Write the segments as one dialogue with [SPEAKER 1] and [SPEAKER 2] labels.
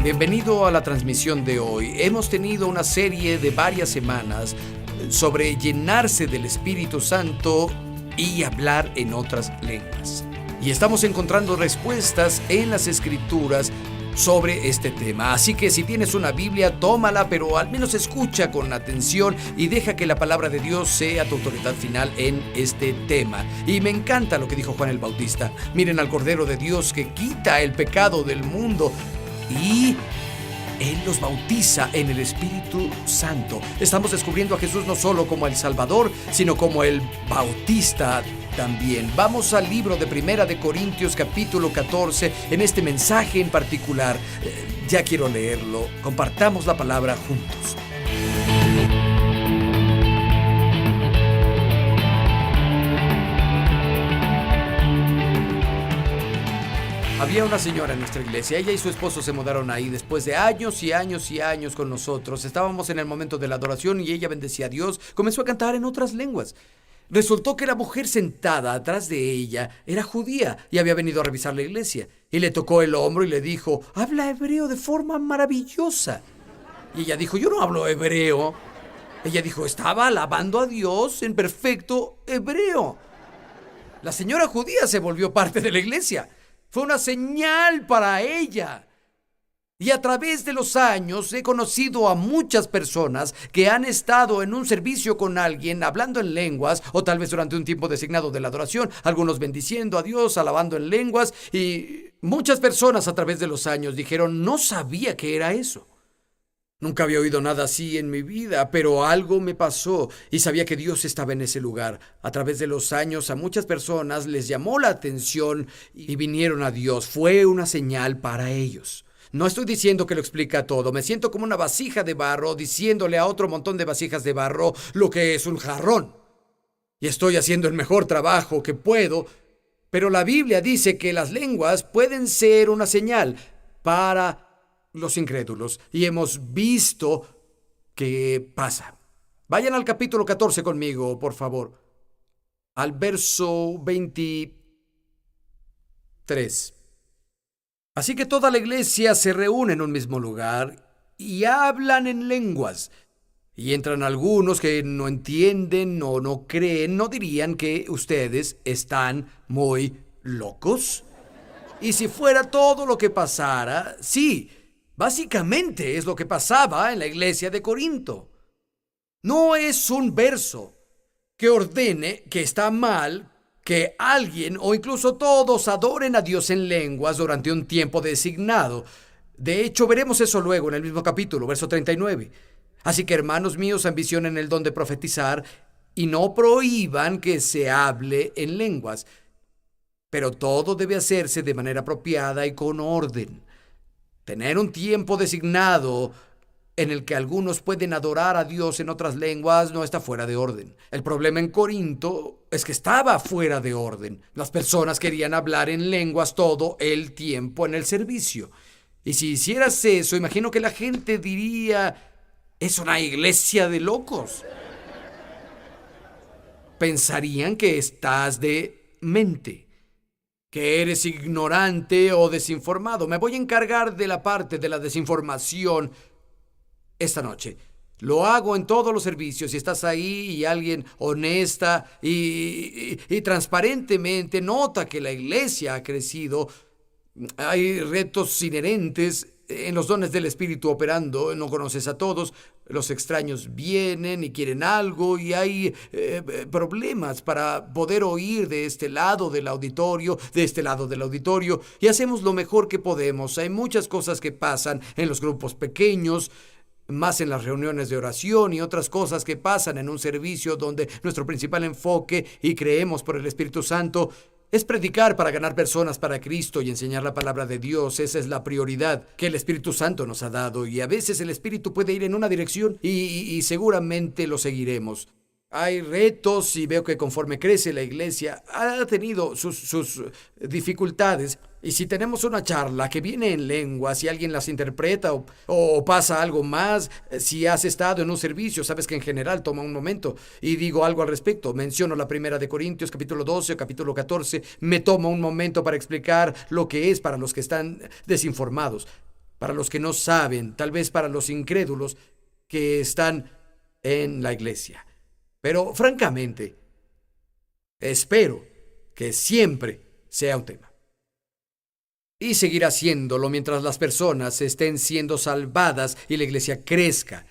[SPEAKER 1] Bienvenido a la transmisión de hoy. Hemos tenido una serie de varias semanas sobre llenarse del Espíritu Santo y hablar en otras lenguas. Y estamos encontrando respuestas en las Escrituras sobre este tema. Así que si tienes una Biblia, tómala, pero al menos escucha con atención y deja que la palabra de Dios sea tu autoridad final en este tema. Y me encanta lo que dijo Juan el Bautista. Miren al Cordero de Dios que quita el pecado del mundo. Y Él los bautiza en el Espíritu Santo. Estamos descubriendo a Jesús no solo como el Salvador, sino como el Bautista también. Vamos al libro de Primera de Corintios, capítulo 14, en este mensaje en particular. Ya quiero leerlo. Compartamos la palabra juntos. Había una señora en nuestra iglesia. Ella y su esposo se mudaron ahí después de años y años y años con nosotros. Estábamos en el momento de la adoración y ella bendecía a Dios. Comenzó a cantar en otras lenguas. Resultó que la mujer sentada atrás de ella era judía y había venido a revisar la iglesia. Y le tocó el hombro y le dijo: habla hebreo de forma maravillosa. Y ella dijo: yo no hablo hebreo. Ella dijo: estaba alabando a Dios en perfecto hebreo. La señora judía se volvió parte de la iglesia. Fue una señal para ella. Y a través de los años he conocido a muchas personas que han estado en un servicio con alguien hablando en lenguas, o tal vez durante un tiempo designado de la adoración, algunos bendiciendo a Dios, alabando en lenguas, y muchas personas a través de los años dijeron: no sabía que era eso. Nunca había oído nada así en mi vida, pero algo me pasó y sabía que Dios estaba en ese lugar. A través de los años a muchas personas les llamó la atención y vinieron a Dios. Fue una señal para ellos. No estoy diciendo que lo explica todo. Me siento como una vasija de barro diciéndole a otro montón de vasijas de barro lo que es un jarrón. Y estoy haciendo el mejor trabajo que puedo, pero la Biblia dice que las lenguas pueden ser una señal para los incrédulos, y hemos visto qué pasa. Vayan al capítulo 14 conmigo, por favor, al verso 23. Así que toda la iglesia se reúne en un mismo lugar y hablan en lenguas. Y entran algunos que no entienden o no creen. ¿No dirían que ustedes están muy locos? Y si fuera todo lo que pasara, sí, básicamente es lo que pasaba en la iglesia de Corinto. No es un verso que ordene que está mal que alguien o incluso todos adoren a Dios en lenguas durante un tiempo designado. De hecho, veremos eso luego en el mismo capítulo, verso 39. Así que, hermanos míos, ambicionen el don de profetizar y no prohíban que se hable en lenguas. Pero todo debe hacerse de manera apropiada y con orden. Tener un tiempo designado en el que algunos pueden adorar a Dios en otras lenguas no está fuera de orden. El problema en Corinto es que estaba fuera de orden. Las personas querían hablar en lenguas todo el tiempo en el servicio. Y si hicieras eso, imagino que la gente diría: es una iglesia de locos. Pensarían que estás de mente, que eres ignorante o desinformado. Me voy a encargar de la parte de la desinformación esta noche. Lo hago en todos los servicios. Si estás ahí y alguien honesta y transparentemente nota que la iglesia ha crecido, hay retos inherentes en los dones del Espíritu operando. No conoces a todos. Los extraños vienen y quieren algo y hay problemas para poder oír de este lado del auditorio, y hacemos lo mejor que podemos. Hay muchas cosas que pasan en los grupos pequeños, más en las reuniones de oración y otras cosas que pasan en un servicio donde nuestro principal enfoque, y creemos por el Espíritu Santo, es predicar para ganar personas para Cristo y enseñar la palabra de Dios. Esa es la prioridad que el Espíritu Santo nos ha dado, y a veces el Espíritu puede ir en una dirección y seguramente lo seguiremos. Hay retos y veo que conforme crece la iglesia ha tenido sus dificultades. Y si tenemos una charla que viene en lenguas y alguien las interpreta o pasa algo más, si has estado en un servicio, sabes que en general toma un momento y digo algo al respecto. Menciono la Primera de Corintios, capítulo 12 o capítulo 14. Me tomo un momento para explicar lo que es para los que están desinformados. para los que no saben, tal vez para los incrédulos que están en la iglesia. Pero francamente, espero que siempre sea un tema. Y seguirá siéndolo mientras las personas estén siendo salvadas y la iglesia crezca.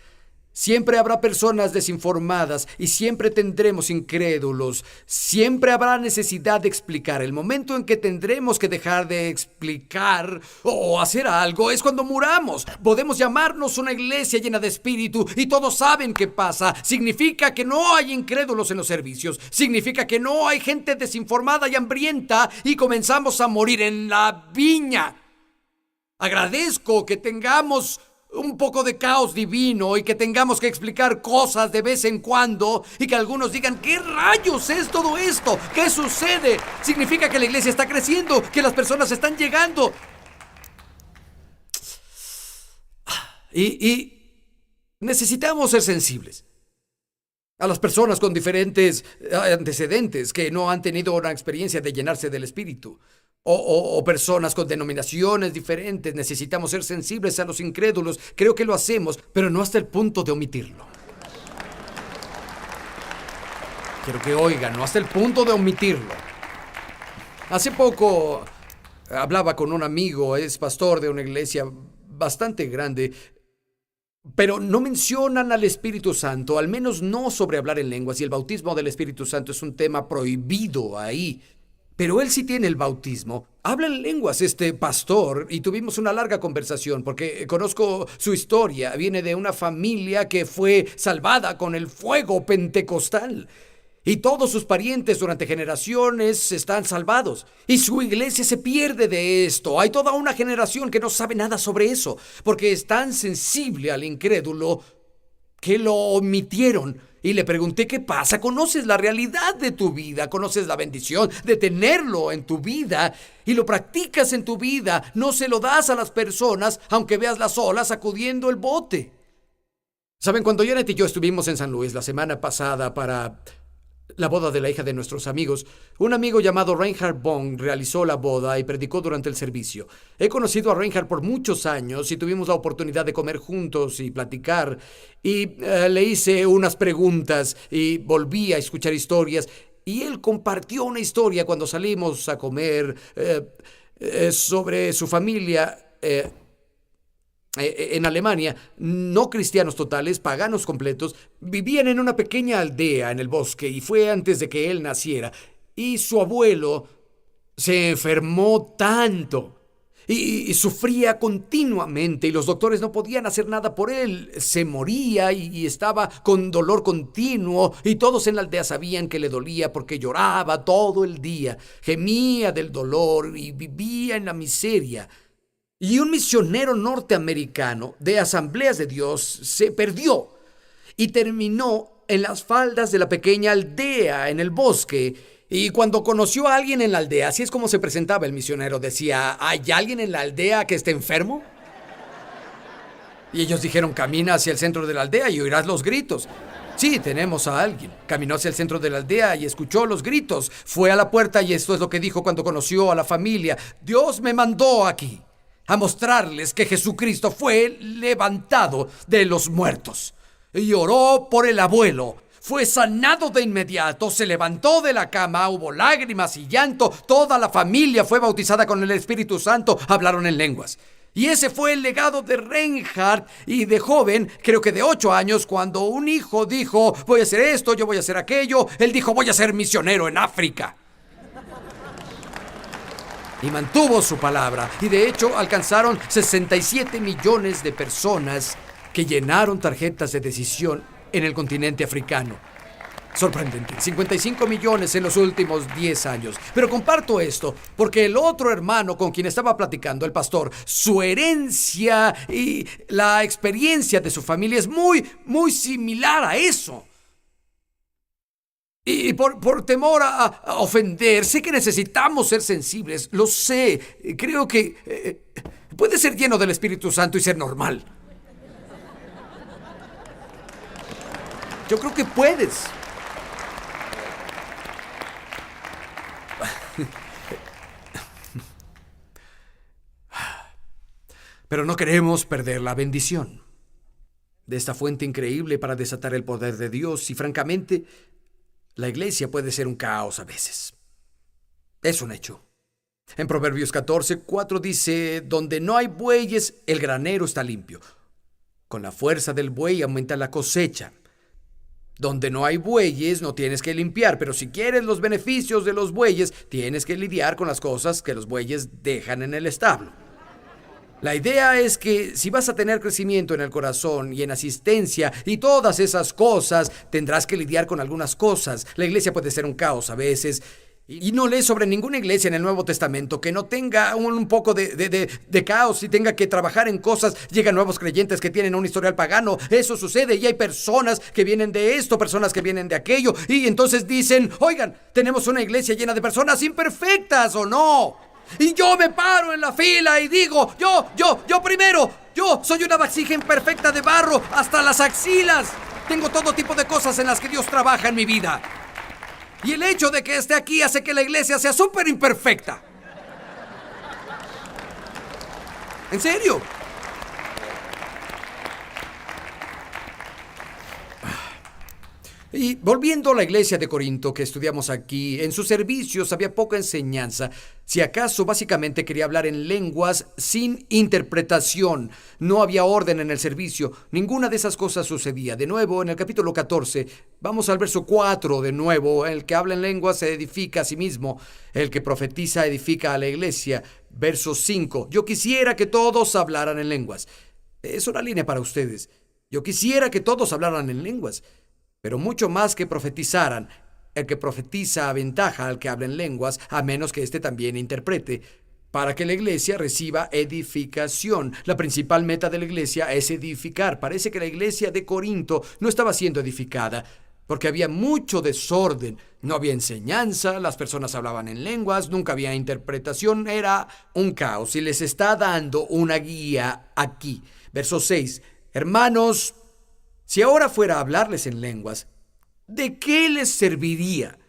[SPEAKER 1] Siempre habrá personas desinformadas y siempre tendremos incrédulos. Siempre habrá necesidad de explicar. El momento en que tendremos que dejar de explicar o hacer algo es cuando muramos. Podemos llamarnos una iglesia llena de espíritu y todos saben qué pasa. Significa que no hay incrédulos en los servicios. Significa que no hay gente desinformada y hambrienta y comenzamos a morir en la viña. Agradezco que tengamos un poco de caos divino y que tengamos que explicar cosas de vez en cuando y que algunos digan, ¿qué rayos es todo esto? ¿Qué sucede? Significa que la iglesia está creciendo, que las personas están llegando. Y necesitamos ser sensibles a las personas con diferentes antecedentes que no han tenido una experiencia de llenarse del Espíritu. O personas con denominaciones diferentes. Necesitamos ser sensibles a los incrédulos. Creo que lo hacemos, pero no hasta el punto de omitirlo. Quiero que oigan, no hasta el punto de omitirlo. Hace poco hablaba con un amigo, es pastor de una iglesia bastante grande, pero no mencionan al Espíritu Santo, al menos no sobre hablar en lenguas, y el bautismo del Espíritu Santo es un tema prohibido ahí. Pero él sí tiene el bautismo. Habla en lenguas este pastor y tuvimos una larga conversación porque conozco su historia. Viene de una familia que fue salvada con el fuego pentecostal. Y todos sus parientes durante generaciones están salvados. Y su iglesia se pierde de esto. Hay toda una generación que no sabe nada sobre eso porque es tan sensible al incrédulo que lo omitieron. Y le pregunté, ¿qué pasa? ¿Conoces la realidad de tu vida? ¿Conoces la bendición de tenerlo en tu vida? Y lo practicas en tu vida. No se lo das a las personas, aunque veas las olas sacudiendo el bote. ¿Saben? Cuando Janet y yo estuvimos en San Luis la semana pasada para la boda de la hija de nuestros amigos, un amigo llamado Reinhard Bong realizó la boda y predicó durante el servicio. He conocido a Reinhard por muchos años y tuvimos la oportunidad de comer juntos y platicar. Y le hice unas preguntas y volví a escuchar historias. Y él compartió una historia cuando salimos a comer sobre su familia en Alemania, no cristianos totales, paganos completos, vivían en una pequeña aldea en el bosque y fue antes de que él naciera. Y su abuelo se enfermó tanto y sufría continuamente y los doctores no podían hacer nada por él. Se moría y estaba con dolor continuo y todos en la aldea sabían que le dolía porque lloraba todo el día, gemía del dolor y vivía en la miseria. Y un misionero norteamericano de Asambleas de Dios se perdió y terminó en las faldas de la pequeña aldea en el bosque. Y cuando conoció a alguien en la aldea, así es como se presentaba el misionero, decía, ¿hay alguien en la aldea que esté enfermo? Y ellos dijeron, camina hacia el centro de la aldea y oirás los gritos. Sí, tenemos a alguien. Caminó hacia el centro de la aldea y escuchó los gritos. Fue a la puerta y esto es lo que dijo cuando conoció a la familia. Dios me mandó aquí a mostrarles que Jesucristo fue levantado de los muertos. Y oró por el abuelo. Fue sanado de inmediato, se levantó de la cama, hubo lágrimas y llanto. Toda la familia fue bautizada con el Espíritu Santo, hablaron en lenguas. Y ese fue el legado de Reinhard. Y de joven, creo que de 8 años, cuando un hijo dijo, voy a hacer esto, yo voy a hacer aquello, él dijo, voy a ser misionero en África. Y mantuvo su palabra. Y de hecho alcanzaron 67 millones de personas que llenaron tarjetas de decisión en el continente africano. Sorprendente. 55 millones en los últimos 10 años. Pero comparto esto porque el otro hermano con quien estaba platicando, el pastor, su herencia y la experiencia de su familia es muy similar a eso. Y por temor a ofender, sé que necesitamos ser sensibles, lo sé. Creo que puedes ser lleno del Espíritu Santo y ser normal. Yo creo que puedes. pero no queremos perder la bendición de esta fuente increíble para desatar el poder de Dios. Y francamente, la iglesia puede ser un caos a veces. Es un hecho. En Proverbios 14:4 dice: donde no hay bueyes, el granero está limpio. Con la fuerza del buey aumenta la cosecha. Donde no hay bueyes, no tienes que limpiar, pero si quieres los beneficios de los bueyes, tienes que lidiar con las cosas que los bueyes dejan en el establo. La idea es que si vas a tener crecimiento en el corazón y en asistencia y todas esas cosas, tendrás que lidiar con algunas cosas. La iglesia puede ser un caos a veces. Y no lees sobre ninguna iglesia en el Nuevo Testamento que no tenga un poco de caos y tenga que trabajar en cosas. Llegan nuevos creyentes que tienen un historial pagano. Eso sucede y hay personas que vienen de esto, personas que vienen de aquello. Y entonces dicen: oigan, tenemos una iglesia llena de personas imperfectas, ¿o no? Y yo me paro en la fila y digo: yo primero. Yo soy una vasija imperfecta de barro hasta las axilas. Tengo todo tipo de cosas en las que Dios trabaja en mi vida. Y el hecho de que esté aquí hace que la iglesia sea súper imperfecta. ¿En serio? Y volviendo a la iglesia de Corinto que estudiamos aquí, en sus servicios había poca enseñanza. Si acaso, básicamente quería hablar en lenguas sin interpretación. No había orden en el servicio. Ninguna de esas cosas sucedía. De nuevo, en el capítulo 14, vamos al verso 4 de nuevo. El que habla en lenguas se edifica a sí mismo. El que profetiza edifica a la iglesia. Verso 5. Yo quisiera que todos hablaran en lenguas. Es una línea para ustedes. Yo quisiera que todos hablaran en lenguas. Pero mucho más que profetizaran. El que profetiza aventaja al que habla en lenguas, a menos que éste también interprete, para que la iglesia reciba edificación. La principal meta de la iglesia es edificar. Parece que la iglesia de Corinto no estaba siendo edificada, porque había mucho desorden. No había enseñanza, las personas hablaban en lenguas, nunca había interpretación, era un caos. Y les está dando una guía aquí. Verso 6. Hermanos, si ahora fuera a hablarles en lenguas, ¿de qué les serviría?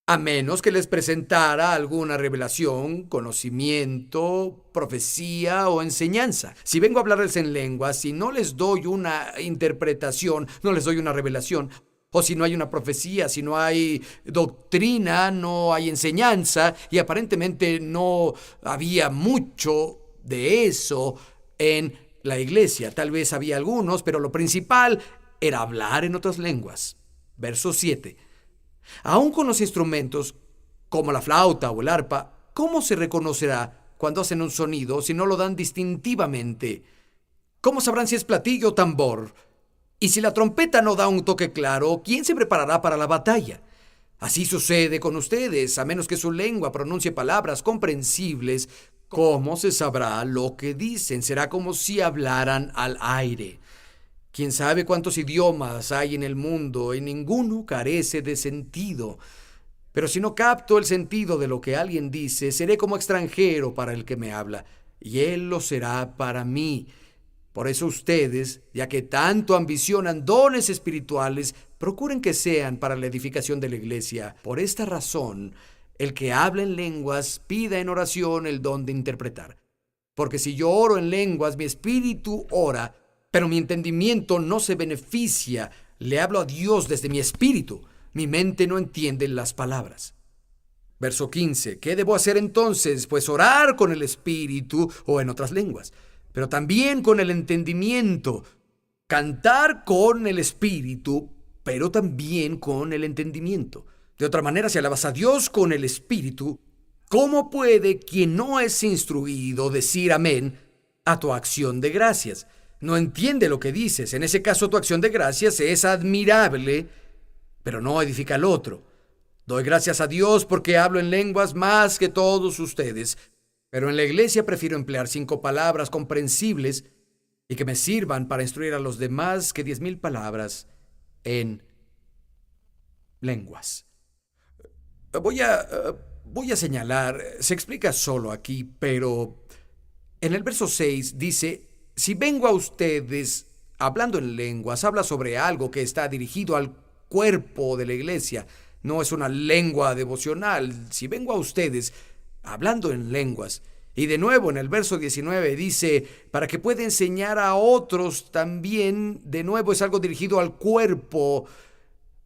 [SPEAKER 1] A menos que les presentara alguna revelación, conocimiento, profecía o enseñanza. Si vengo a hablarles en lenguas y no les doy una interpretación, no les doy una revelación, o si no hay una profecía, si no hay doctrina, no hay enseñanza, y aparentemente no había mucho de eso en la iglesia. Tal vez había algunos, pero lo principal era hablar en otras lenguas. Verso 7. Aún con los instrumentos, como la flauta o el arpa, ¿cómo se reconocerá cuando hacen un sonido si no lo dan distintivamente? ¿Cómo sabrán si es platillo o tambor? Y si la trompeta no da un toque claro, ¿quién se preparará para la batalla? Así sucede con ustedes, a menos que su lengua pronuncie palabras comprensibles. ¿Cómo se sabrá lo que dicen? Será como si hablaran al aire. ¿Quién sabe cuántos idiomas hay en el mundo y ninguno carece de sentido? Pero si no capto el sentido de lo que alguien dice, seré como extranjero para el que me habla, y él lo será para mí. Por eso ustedes, ya que tanto ambicionan dones espirituales, procuren que sean para la edificación de la iglesia. Por esta razón, el que habla en lenguas pida en oración el don de interpretar. Porque si yo oro en lenguas, mi espíritu ora, pero mi entendimiento no se beneficia. Le hablo a Dios desde mi espíritu. Mi mente no entiende las palabras. Verso 15. ¿Qué debo hacer entonces? Pues orar con el espíritu o en otras lenguas, pero también con el entendimiento. Cantar con el espíritu, pero también con el entendimiento. De otra manera, si alabas a Dios con el espíritu, ¿cómo puede quien no es instruido decir amén a tu acción de gracias? No entiende lo que dices. En ese caso, tu acción de gracias es admirable, pero no edifica al otro. Doy gracias a Dios porque hablo en lenguas más que todos ustedes, pero en la iglesia prefiero emplear 5 palabras comprensibles y que me sirvan para instruir a los demás que 10,000 palabras en lenguas. Voy a señalar, se explica solo aquí, pero en el verso 6 dice: si vengo a ustedes hablando en lenguas, habla sobre algo que está dirigido al cuerpo de la iglesia. No es una lengua devocional. Si vengo a ustedes hablando en lenguas Y de nuevo en el verso 19 dice, para que pueda enseñar a otros también, de nuevo es algo dirigido al cuerpo.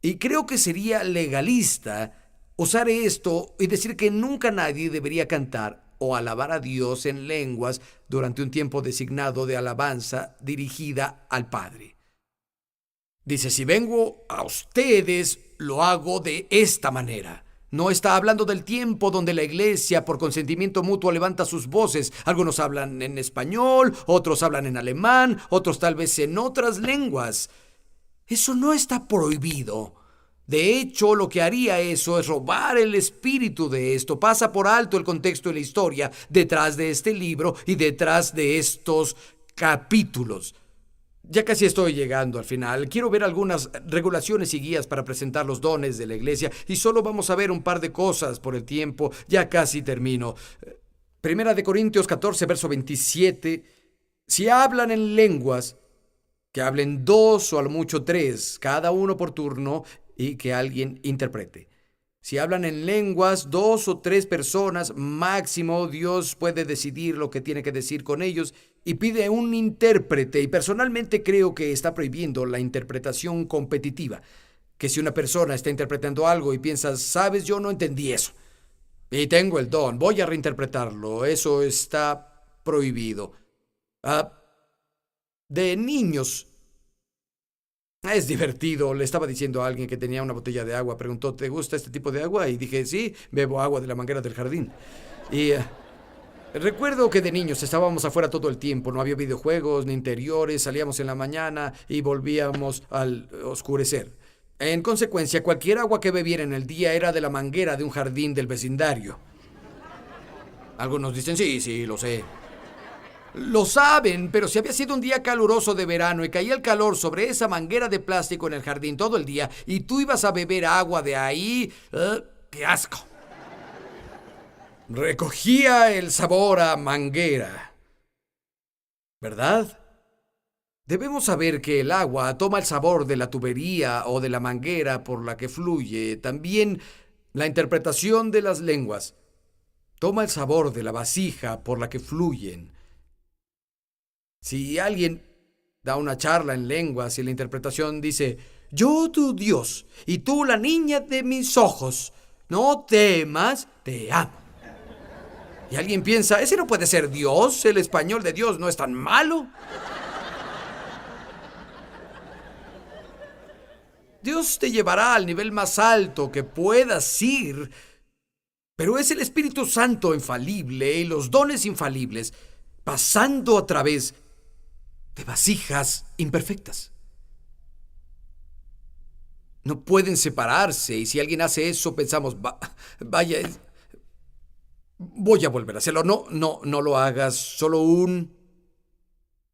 [SPEAKER 1] Y creo que sería legalista usar esto y decir que nunca nadie debería cantar o alabar a Dios en lenguas durante un tiempo designado de alabanza dirigida al Padre. Dice, si vengo a ustedes, lo hago de esta manera. No está hablando del tiempo donde la iglesia, por consentimiento mutuo, levanta sus voces. Algunos hablan en español, otros hablan en alemán, otros tal vez en otras lenguas. Eso no está prohibido. De hecho, lo que haría eso es robar el espíritu de esto. Pasa por alto el contexto de la historia detrás de este libro y detrás de estos capítulos. Ya casi estoy llegando al final. Quiero ver algunas regulaciones y guías para presentar los dones de la iglesia y solo vamos a ver un par de cosas por el tiempo. Ya casi termino. Primera de Corintios 14, verso 27. Si hablan en lenguas, que hablen 2 o a lo mucho 3, cada uno por turno, y que alguien interprete. Si hablan en lenguas, 2 o 3 personas máximo, Dios puede decidir lo que tiene que decir con ellos y pide un intérprete. Y personalmente creo que está prohibiendo la interpretación competitiva. Que si una persona está interpretando algo y piensas, sabes, yo no entendí eso y tengo el don, voy a reinterpretarlo, eso está prohibido. De niños, es divertido. Le estaba diciendo a alguien que tenía una botella de agua. Preguntó, ¿te gusta este tipo de agua? Y dije, sí, bebo agua de la manguera del jardín. Y recuerdo que de niños estábamos afuera todo el tiempo. No había videojuegos ni interiores. Salíamos en la mañana y volvíamos al oscurecer. En consecuencia, cualquier agua que bebiera en el día era de la manguera de un jardín del vecindario. Algunos dicen, sí, lo sé. Lo saben, pero si había sido un día caluroso de verano y caía el calor sobre esa manguera de plástico en el jardín todo el día y tú ibas a beber agua de ahí, ¡qué asco! Recogía el sabor a manguera, ¿verdad? Debemos saber que el agua toma el sabor de la tubería o de la manguera por la que fluye. También la interpretación de las lenguas toma el sabor de la vasija por la que fluyen. Si alguien da una charla en lenguas y la interpretación dice, yo tu Dios y tú la niña de mis ojos, no temas, te amo. Y alguien piensa, ese no puede ser Dios, el español de Dios no es tan malo. Dios te llevará al nivel más alto que puedas ir, pero es el Espíritu Santo infalible y los dones infalibles pasando a través de vasijas imperfectas. No pueden separarse y si alguien hace eso pensamos, vaya, voy a volver a hacerlo. No lo hagas, solo un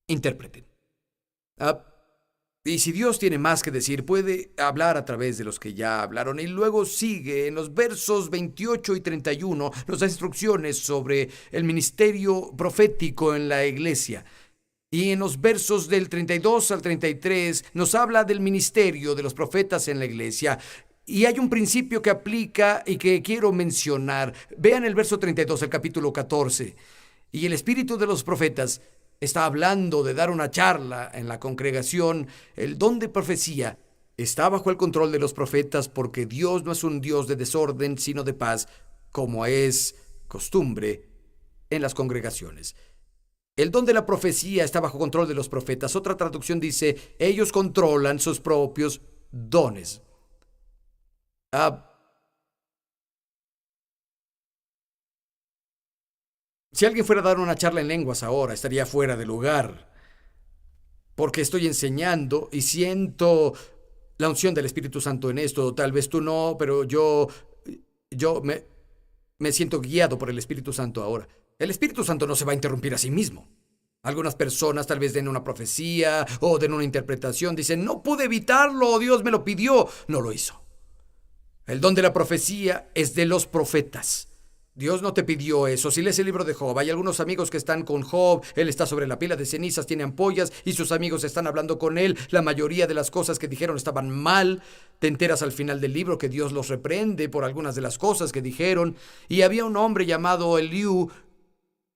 [SPEAKER 1] intérprete. Y si Dios tiene más que decir, puede hablar a través de los que ya hablaron. Y luego sigue en los versos 28 y 31, nos da instrucciones sobre el ministerio profético en la iglesia. Y en los versos del 32 al 33 nos habla del ministerio de los profetas en la iglesia. Y hay un principio que aplica y que quiero mencionar. Vean el verso 32 del capítulo 14. Y el espíritu de los profetas está hablando de dar una charla en la congregación. El don de profecía está bajo el control de los profetas porque Dios no es un Dios de desorden, sino de paz, como es costumbre en las congregaciones. El don de la profecía está bajo control de los profetas. Otra traducción dice, ellos controlan sus propios dones. Si alguien fuera a dar una charla en lenguas ahora, estaría fuera de lugar, porque estoy enseñando y siento la unción del Espíritu Santo en esto. Tal vez tú no, pero yo me siento guiado por el Espíritu Santo ahora. El Espíritu Santo no se va a interrumpir a sí mismo. Algunas personas tal vez den una profecía o den una interpretación. Dicen, no pude evitarlo, Dios me lo pidió. No lo hizo. El don de la profecía es de los profetas. Dios no te pidió eso. Si lees el libro de Job, hay algunos amigos que están con Job. Él está sobre la pila de cenizas, tiene ampollas y sus amigos están hablando con él. La mayoría de las cosas que dijeron estaban mal. Te enteras al final del libro que Dios los reprende por algunas de las cosas que dijeron. Y había un hombre llamado Eliú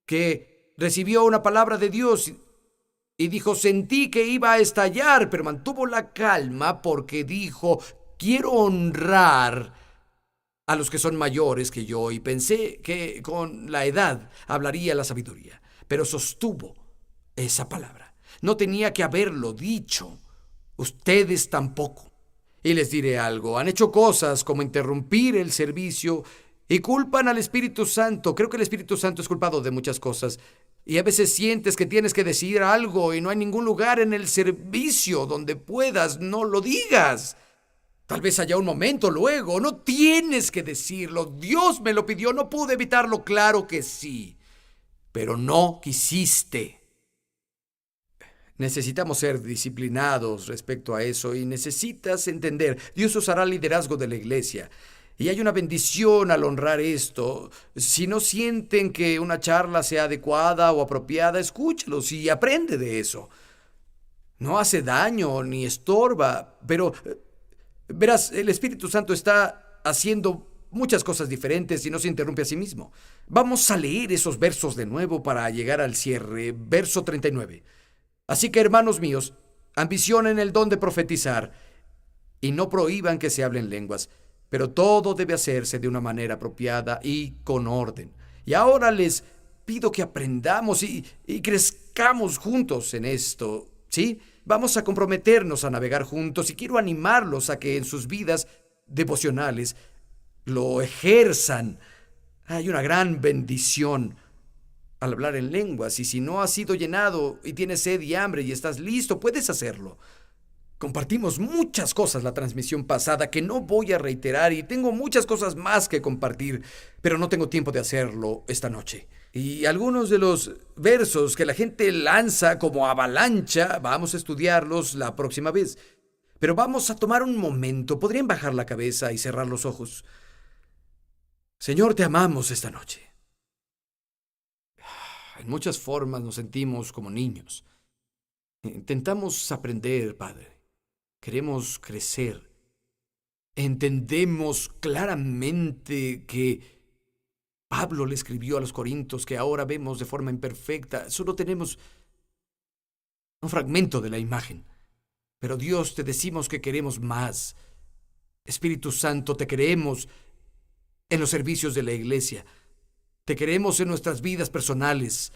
[SPEAKER 1] que recibió una palabra de Dios y dijo, sentí que iba a estallar, pero mantuvo la calma porque dijo, quiero honrar a los que son mayores que yo, y pensé que con la edad hablaría la sabiduría, pero sostuvo esa palabra. No tenía que haberlo dicho. Ustedes tampoco. Y les diré algo, han hecho cosas como interrumpir el servicio y culpan al Espíritu Santo. Creo que el Espíritu Santo es culpado de muchas cosas. Y a veces sientes que tienes que decir algo y no hay ningún lugar en el servicio donde puedas, no lo digas. Tal vez haya un momento luego, no tienes que decirlo. Dios me lo pidió, no pude evitarlo, claro que sí. Pero no quisiste. Necesitamos ser disciplinados respecto a eso y necesitas entender, Dios usará el liderazgo de la iglesia. Y hay una bendición al honrar esto. Si no sienten que una charla sea adecuada o apropiada, escúchalos y aprende de eso. No hace daño ni estorba, pero verás, el Espíritu Santo está haciendo muchas cosas diferentes y no se interrumpe a sí mismo. Vamos a leer esos versos de nuevo para llegar al cierre. Verso 39. Así que, hermanos míos, ambicionen el don de profetizar y no prohíban que se hablen lenguas, pero todo debe hacerse de una manera apropiada y con orden. Y ahora les pido que aprendamos y crezcamos juntos en esto, ¿sí? Vamos a comprometernos a navegar juntos y quiero animarlos a que en sus vidas devocionales lo ejerzan. Hay una gran bendición al hablar en lenguas, y si no has sido llenado y tienes sed y hambre y estás listo, puedes hacerlo. Compartimos muchas cosas la transmisión pasada que no voy a reiterar y tengo muchas cosas más que compartir, pero no tengo tiempo de hacerlo esta noche. Y algunos de los versos que la gente lanza como avalancha, vamos a estudiarlos la próxima vez. Pero vamos a tomar un momento, podrían bajar la cabeza y cerrar los ojos. Señor, te amamos esta noche. En muchas formas nos sentimos como niños. Intentamos aprender, Padre. Queremos crecer. Entendemos claramente que Pablo le escribió a los Corintios que ahora vemos de forma imperfecta. Solo tenemos un fragmento de la imagen. Pero Dios, te decimos que queremos más. Espíritu Santo, te queremos en los servicios de la iglesia. Te queremos en nuestras vidas personales.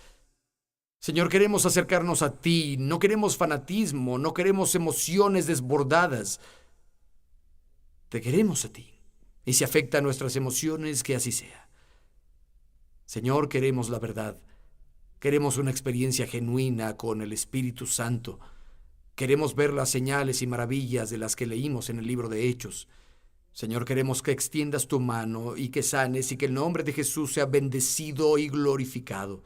[SPEAKER 1] Señor, queremos acercarnos a ti. No queremos fanatismo, no queremos emociones desbordadas. Te queremos a ti. Y si afecta nuestras emociones, que así sea. Señor, queremos la verdad. Queremos una experiencia genuina con el Espíritu Santo. Queremos ver las señales y maravillas de las que leímos en el libro de Hechos. Señor, queremos que extiendas tu mano y que sanes y que el nombre de Jesús sea bendecido y glorificado.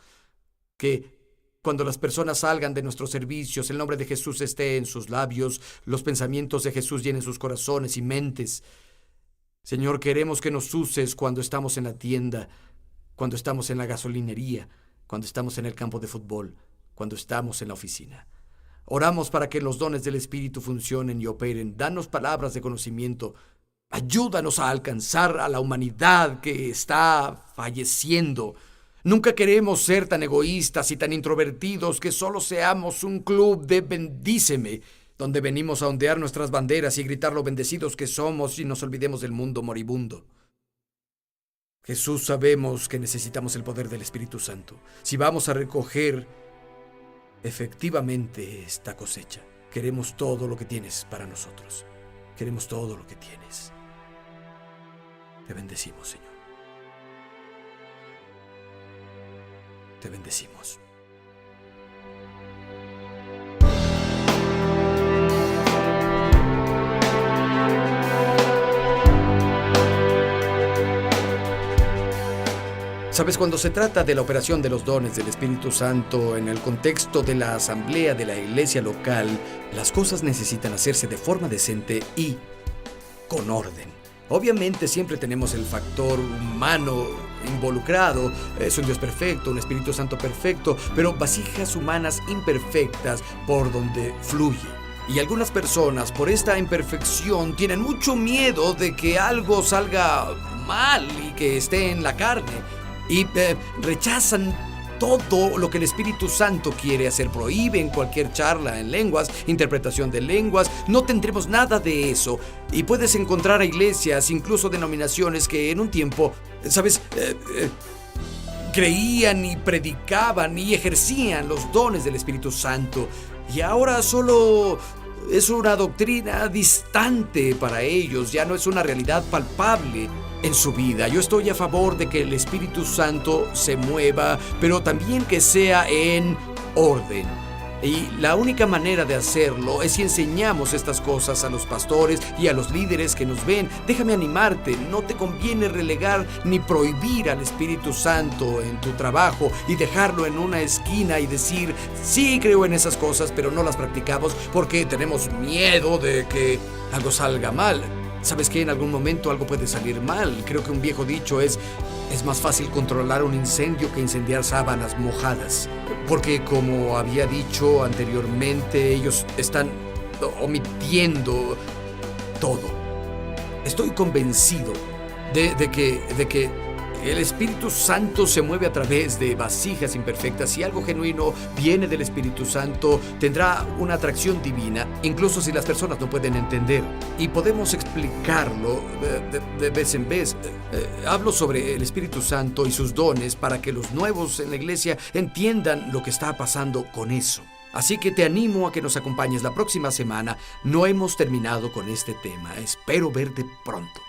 [SPEAKER 1] Que cuando las personas salgan de nuestros servicios, el nombre de Jesús esté en sus labios, los pensamientos de Jesús llenen sus corazones y mentes. Señor, queremos que nos uses cuando estamos en la tienda, cuando estamos en la gasolinería, cuando estamos en el campo de fútbol, cuando estamos en la oficina. Oramos para que los dones del Espíritu funcionen y operen. Danos palabras de conocimiento. Ayúdanos a alcanzar a la humanidad que está falleciendo. Nunca queremos ser tan egoístas y tan introvertidos que solo seamos un club de bendíceme, donde venimos a ondear nuestras banderas y gritar lo bendecidos que somos y nos olvidemos del mundo moribundo. Jesús, sabemos que necesitamos el poder del Espíritu Santo. Si vamos a recoger efectivamente esta cosecha, queremos todo lo que tienes para nosotros. Queremos todo lo que tienes. Te bendecimos, Señor. Te bendecimos. Sabes, cuando se trata de la operación de los dones del Espíritu Santo en el contexto de la asamblea de la iglesia local, las cosas necesitan hacerse de forma decente y con orden. Obviamente siempre tenemos el factor humano involucrado. Es un Dios perfecto, un Espíritu Santo perfecto, pero vasijas humanas imperfectas por donde fluye. Y algunas personas, por esta imperfección, tienen mucho miedo de que algo salga mal y que esté en la carne. Y rechazan todo lo que el Espíritu Santo quiere hacer. Prohíben cualquier charla en lenguas, interpretación de lenguas. No tendremos nada de eso. Y puedes encontrar a iglesias, incluso denominaciones que en un tiempo, ¿sabes? Creían y predicaban y ejercían los dones del Espíritu Santo. Y ahora solo es una doctrina distante para ellos, ya no es una realidad palpable en su vida. Yo estoy a favor de que el Espíritu Santo se mueva, pero también que sea en orden. Y la única manera de hacerlo es si enseñamos estas cosas a los pastores y a los líderes que nos ven. Déjame animarte, no te conviene relegar ni prohibir al Espíritu Santo en tu trabajo y dejarlo en una esquina y decir, sí creo en esas cosas, pero no las practicamos porque tenemos miedo de que algo salga mal. ¿Sabes qué? En algún momento algo puede salir mal. Creo que un viejo dicho es más fácil controlar un incendio que incendiar sábanas mojadas. Porque como había dicho anteriormente, ellos están omitiendo todo. Estoy convencido de que el Espíritu Santo se mueve a través de vasijas imperfectas. Si algo genuino viene del Espíritu Santo, tendrá una atracción divina, incluso si las personas no pueden entender. Y podemos explicarlo de vez en vez. Hablo sobre el Espíritu Santo y sus dones para que los nuevos en la iglesia entiendan lo que está pasando con eso. Así que te animo a que nos acompañes la próxima semana. No hemos terminado con este tema. Espero verte pronto.